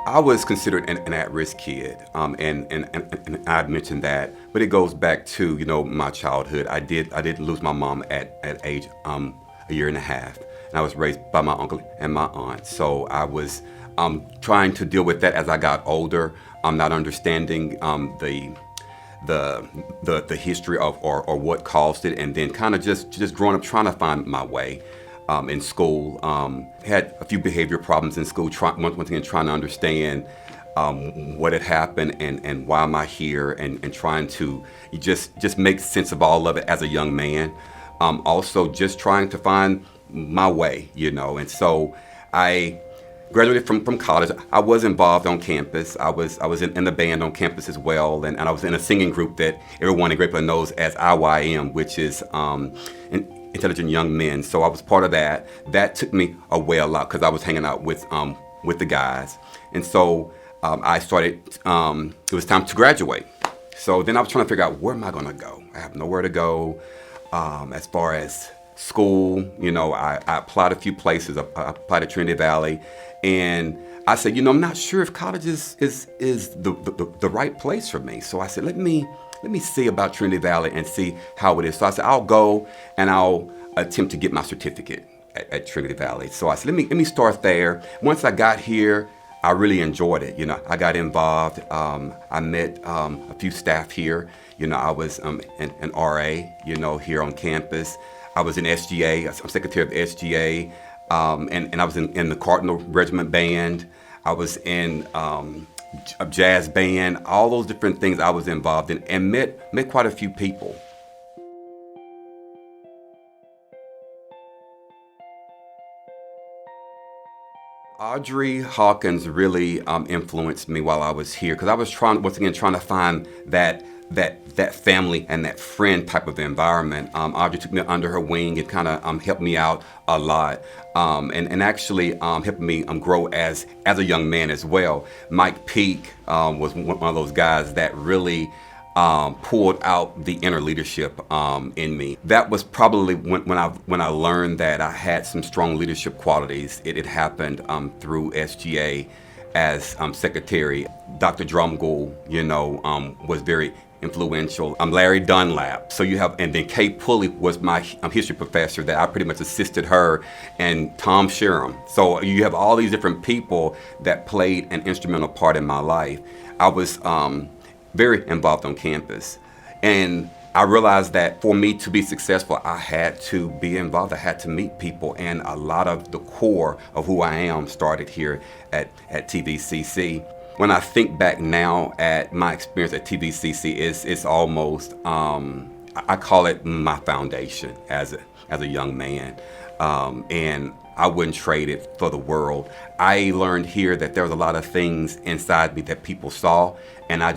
I was considered an at-risk kid, and I've mentioned that, but it goes back to my childhood. I did lose my mom at age a year and a half, and I was raised by my uncle and my aunt. So I was trying to deal with that as I got older. Not understanding the history of or what caused it, and then kind of just growing up trying to find my way in school. Had a few behavior problems in school. Once again, trying to understand what had happened and why am I here, and trying to just make sense of all of it as a young man. Also, just trying to find my way, and so I graduated from college. I was involved on campus. I was in the band on campus as well, and I was in a singing group that everyone in Great Plains knows as IYM, which is Intelligent Young Men. So I was part of that. That took me away a lot because I was hanging out with the guys, and so I started. It was time to graduate. So then I was trying to figure out, where am I going to go? I have nowhere to go. As far as school, I applied a few places. I applied at Trinity Valley, and I said, I'm not sure if college is the right place for me. So I said, let me see about Trinity Valley and see how it is. So I said, I'll go and I'll attempt to get my certificate at Trinity Valley. So I said, let me start there. Once I got here, I really enjoyed it. I got involved. I met a few staff here. I was an RA, here on campus. I was in SGA. I'm secretary of the SGA. And I was in the Cardinal Regiment Band. I was in a jazz band. All those different things I was involved in, and met quite a few people. Audrey Hawkins really influenced me while I was here, because I was once again trying to find that family and that friend type of environment. Audrey took me under her wing and kind of helped me out a lot, and actually helped me grow as a young man as well. Mike Peak was one of those guys that really pulled out the inner leadership in me. That was probably when I learned that I had some strong leadership qualities. It happened through SGA as secretary. Dr. Drumgoole, was very influential. Larry Dunlap. So you have, and then Kay Pulley was my history professor that I pretty much assisted her, and Tom Sherham. So you have all these different people that played an instrumental part in my life. I was very involved on campus, and I realized that for me to be successful, I had to be involved. I had to meet people, and a lot of the core of who I am started here at TVCC. When I think back now at my experience at TVCC, it's almost, I call it my foundation as a young man, and I wouldn't trade it for the world. I learned here that there was a lot of things inside me that people saw, and I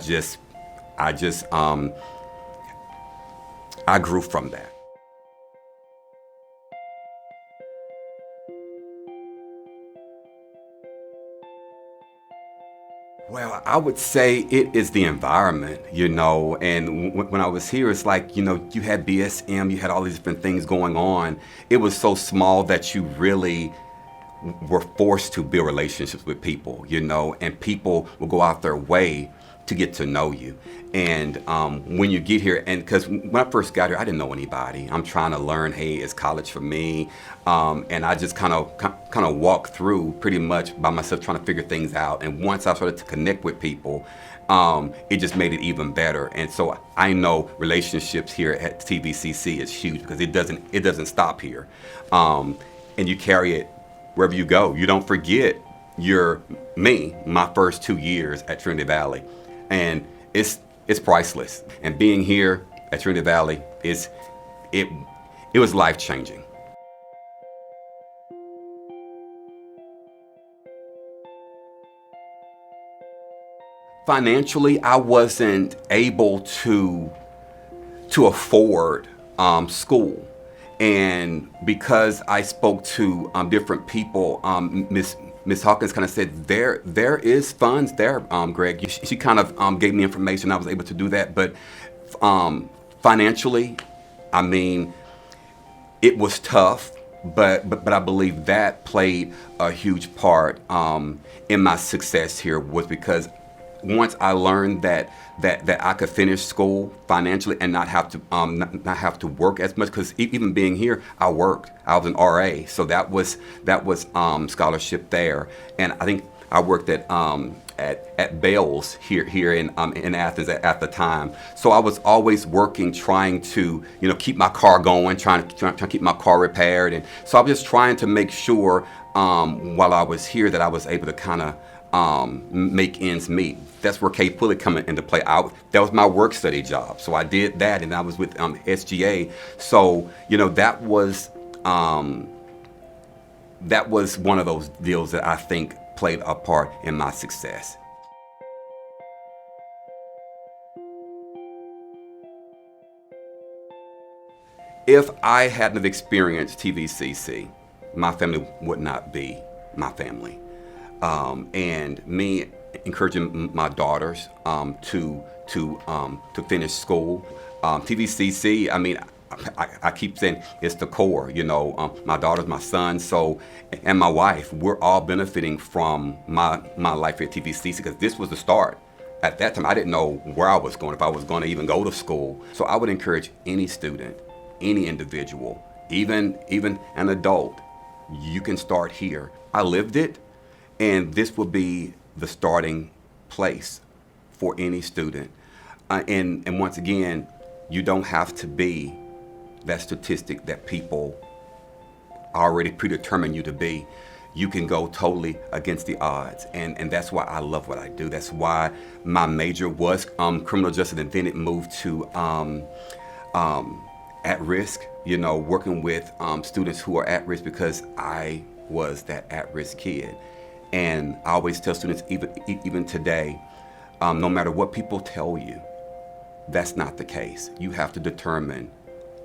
grew from that. Well, I would say it is the environment, and when I was here, it's like, you had BSM, you had all these different things going on. It was so small that you really were forced to build relationships with people, and people will go out their way to get to know you. And when you get here, and because when I first got here, I didn't know anybody. I'm trying to learn, hey, is college for me? And I just kind of walked through pretty much by myself, trying to figure things out. And once I started to connect with people, it just made it even better. And so I know relationships here at TVCC is huge, because it doesn't stop here. And you carry it wherever you go. You don't forget my first 2 years at Trinity Valley. And it's priceless. And being here at Trinity Valley it was life-changing. Financially, I wasn't able to afford school. And because I spoke to different people, Miss Hawkins kind of said, there is funds there, Greg. She kind of gave me information. I was able to do that. But financially, I mean, it was tough. but I believe that played a huge part in my success here, was because once I learned that I could finish school financially and not have to not have to work as much, because even being here, I worked. I was an RA, so that was scholarship there, and I think I worked at Bell's here in Athens at the time. So I was always working, trying to keep my car going, trying to keep my car repaired, and so I was just trying to make sure while I was here that I was able to kind of make ends meet. That's where K Pulley come into play. That was my work study job, so I did that, and I was with SGA. So that was one of those deals that I think played a part in my success. If I hadn't have experienced TVCC, my family would not be my family. And me encouraging my daughters to finish school, TVCC. I mean, I keep saying it's the core. My daughters, my son, and my wife. We're all benefiting from my life at TVCC, because this was the start. At that time, I didn't know where I was going, if I was going to even go to school. So I would encourage any student, any individual, even an adult, you can start here. I lived it, and this will be the starting place for any student. And once again, you don't have to be that statistic that people already predetermine you to be. You can go totally against the odds, and that's why I love what I do. That's why my major was criminal justice, and then it moved to at risk, working with students who are at risk, because I was that at-risk kid. And I always tell students, even today, no matter what people tell you, that's not the case. You have to determine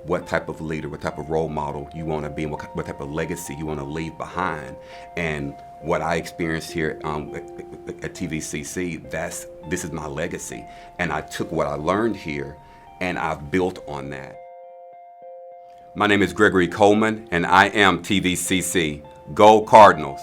what type of leader, what type of role model you want to be, and what type of legacy you want to leave behind. And what I experienced here at TVCC, this is my legacy. And I took what I learned here, and I've built on that. My name is Gregory Coleman, and I am TVCC. Go Cardinals!